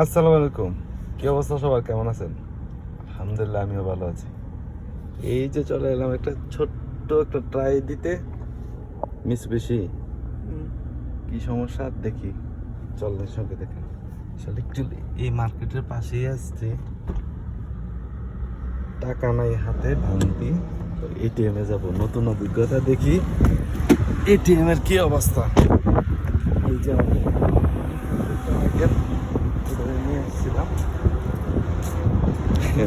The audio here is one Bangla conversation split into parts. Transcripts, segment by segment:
আসসালামু আলাইকুম। কি অবস্থা, সবার কেমন আছেন? আলহামদুলিল্লাহ, আমিও ভালো আছি। এই যে চলে এলাম একটা ছোট্ট একটা ট্রাই দিতে। মিস বেশি কি সমস্যা দেখি, চলেন সঙ্গে দেখেন। আসলে অ্যাকচুয়ালি এই মার্কেটের পাশেই আসছে, টাকা নাই হাতে, ভাঙতি। তো এটিএম এ যাবো, নতুন অভিজ্ঞতা দেখি এটিএম এর কি অবস্থা। এই যে নিয়ে আসছিলাম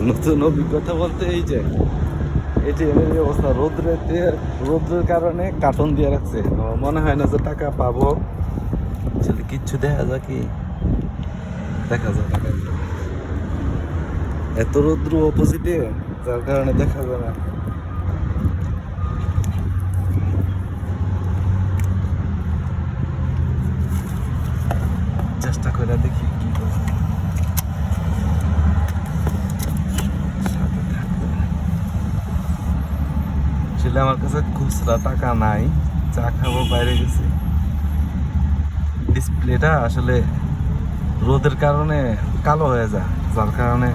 নতুন অভিজ্ঞতা বলতে, এই যে এটিএম এর অবস্থা রোদ্রের কারণে কার্টন দিয়ে রাখছে। মনে হয় না যে টাকা পাবো। কিচ্ছু দেখা যায় কি, দেখা যায় টাকা এত রৌদ্র অপোজিটে, যার কারণে দেখা যায় না। চেষ্টা করে দেখি কি করে। আসলে আমার কাছে খুচরা টাকা নাই, চা খাবো বাইরে গেছি। ডিসপ্লেটা আসলে রোদের কারণে কালো হয়ে যায়, যার কারণে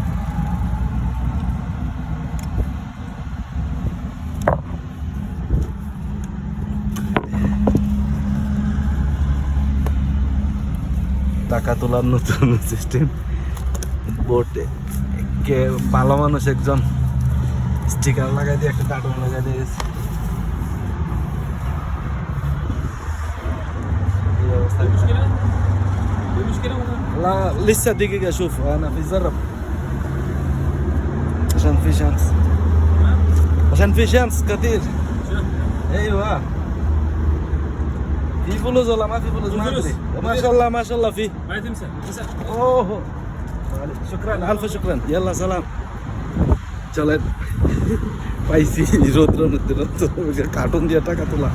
টাকা তোলার নতুন সিস্টেম। বোর্ডে কে ভালো মানুষ একজন স্টিকার লাগাই দিয়ে একটা কার্টুন লাগাই দিয়ে গেছে। لا لسه دقيقة أشوف أنا في زرب عشان في شمس كثير. أيوة في فلوس ولا ما في فلوس ما أدري. ما شاء الله ما شاء الله في ما تمسح أوه شكرا ألف شكرا يلا سلام চলেন। পাইছি রৌদ্রের মধ্যে কার্টুন দিয়ে টাকা তোলা।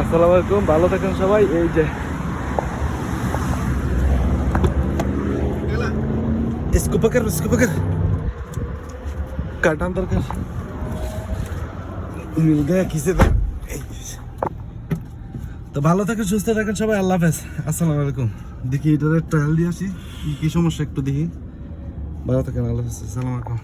আসসালামু আলাইকুম, ভালো থাকেন সবাই। এই যে इसको पकड़ काटा अंदर कर, मिल गया किसी तरह। তো ভালো থাকেন, সুস্থ থাকেন সবাই, আল্লাহ হাফেজ, আসসালামু আলাইকুম। দেখি এটার ট্রায়াল দিয়ে আসি কি সমস্যা একটু দেখি। ভালো থাকেন, আল্লাহ হাফেজ, আসসালামু আলাইকুম।